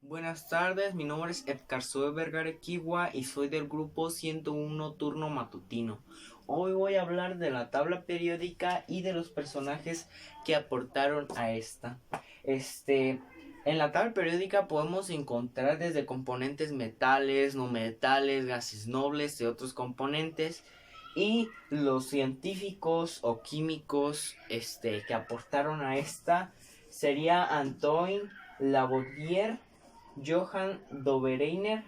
Buenas tardes, mi nombre es Edgar Vergara Kiwa y soy del grupo 101 Turno Matutino. Hoy voy a hablar de la tabla periódica y de los personajes que aportaron a esta. En la tabla periódica podemos encontrar desde componentes metales, no metales, gases nobles y otros componentes. Y los científicos o químicos que aportaron a esta sería Antoine Lavoisier, Johann Dobereiner,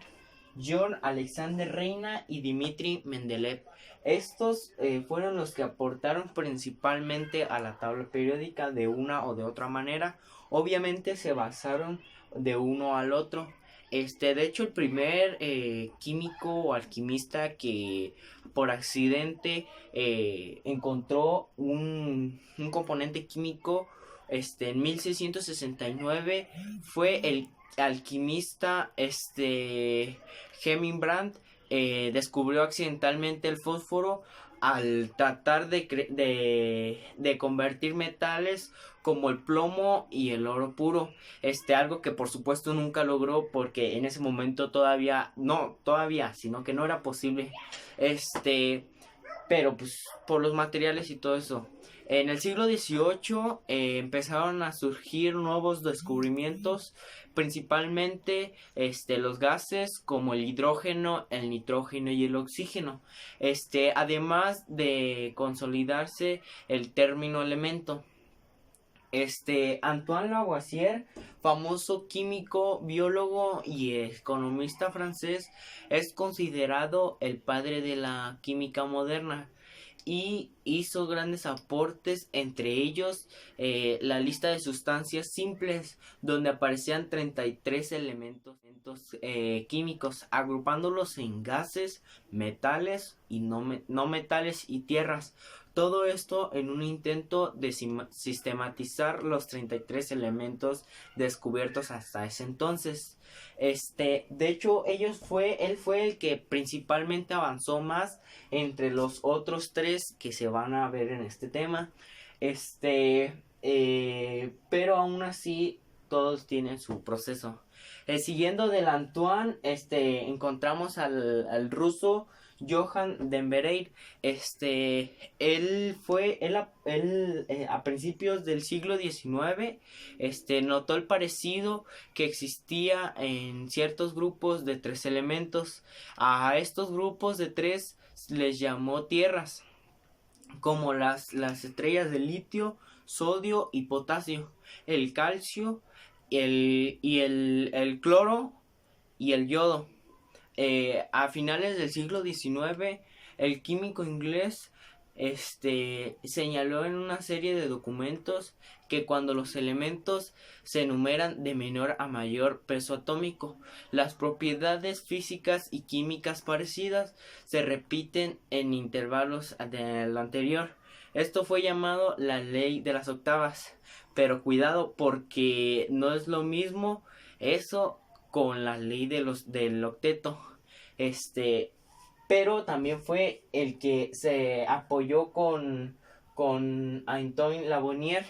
John Alexander Reina y Dmitri Mendeleev. Estos fueron los que aportaron principalmente a la tabla periódica de una o de otra manera. Obviamente se basaron de uno al otro. De hecho, el primer químico o alquimista que por accidente encontró un componente químico en 1669 fue el alquimista Hemingbrand. Descubrió accidentalmente el fósforo al tratar de convertir metales como el plomo y el oro puro. Algo que por supuesto nunca logró porque en ese momento sino que no era posible. Pero pues por los materiales y todo eso. En el siglo XVIII empezaron a surgir nuevos descubrimientos, principalmente los gases como el hidrógeno, el nitrógeno y el oxígeno. Además de consolidarse el término elemento. Antoine Lavoisier, famoso químico, biólogo y economista francés, es considerado el padre de la química moderna y hizo grandes aportes, entre ellos la lista de sustancias simples, donde aparecían 33 elementos químicos, agrupándolos en gases, metales y no metales y tierras. Todo esto en un intento de sistematizar los 33 elementos descubiertos hasta ese entonces. De hecho, él fue el que principalmente avanzó más entre los otros tres que se van a ver en este tema. Pero aún así todos tienen su proceso. Siguiendo del Antoine, encontramos al ruso Johann Denvereir. Él a principios del siglo XIX, notó el parecido que existía en ciertos grupos de tres elementos. A estos grupos de tres les llamó tierras, como las estrellas de litio, sodio y potasio, el calcio, el cloro y el yodo. A finales del siglo XIX, el químico inglés señaló en una serie de documentos que cuando los elementos se enumeran de menor a mayor peso atómico, las propiedades físicas y químicas parecidas se repiten en intervalos del anterior. Esto fue llamado la ley de las octavas, pero cuidado porque no es lo mismo eso con la ley del octeto. Pero también fue el que se apoyó con Antoine Lavoisier,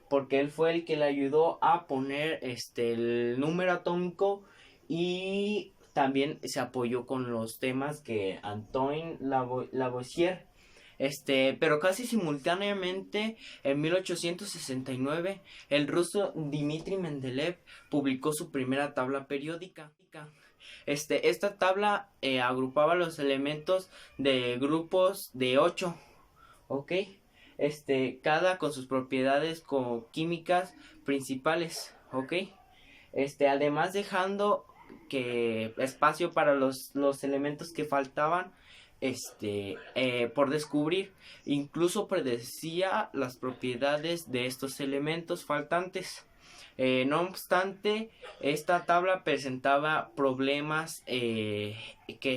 porque él fue el que le ayudó a poner el número atómico, y también se apoyó con los temas que Antoine Lavoisier. Pero casi simultáneamente, en 1869, el ruso Dmitri Mendeleev publicó su primera tabla periódica. Esta tabla agrupaba los elementos de grupos de 8, ¿ok? Cada con sus propiedades químicas principales, ¿ok? Además dejando espacio para los elementos que faltaban por descubrir. Incluso predecía las propiedades de estos elementos faltantes. No obstante, esta tabla presentaba problemas que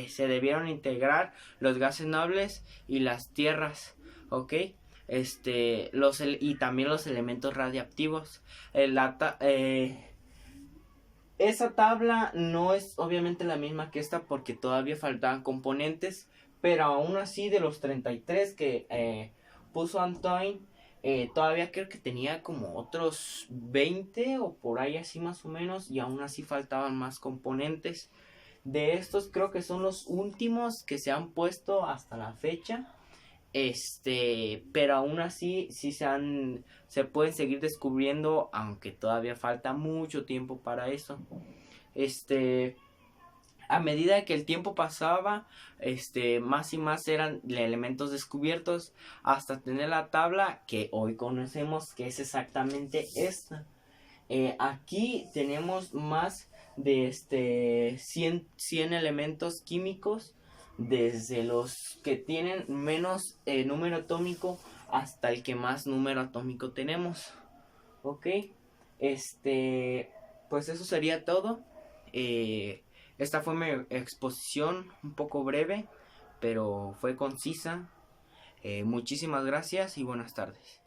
se debieron integrar los gases nobles y las tierras, ¿ok? Y también los elementos radiactivos. Esa tabla no es obviamente la misma que esta porque todavía faltaban componentes, pero aún así de los 33 que puso Antoine, Todavía creo que tenía como otros 20 o por ahí así más o menos, y aún así faltaban más componentes. De estos creo que son los últimos que se han puesto hasta la fecha. Pero aún así se pueden seguir descubriendo, aunque todavía falta mucho tiempo para eso. Este, a medida que el tiempo pasaba, más y más eran elementos descubiertos hasta tener la tabla que hoy conocemos, que es exactamente esta. Aquí tenemos más de 100 elementos químicos, desde los que tienen menos número atómico hasta el que más número atómico tenemos. Ok, pues eso sería todo. Esta fue mi exposición, un poco breve, pero fue concisa. Muchísimas gracias y buenas tardes.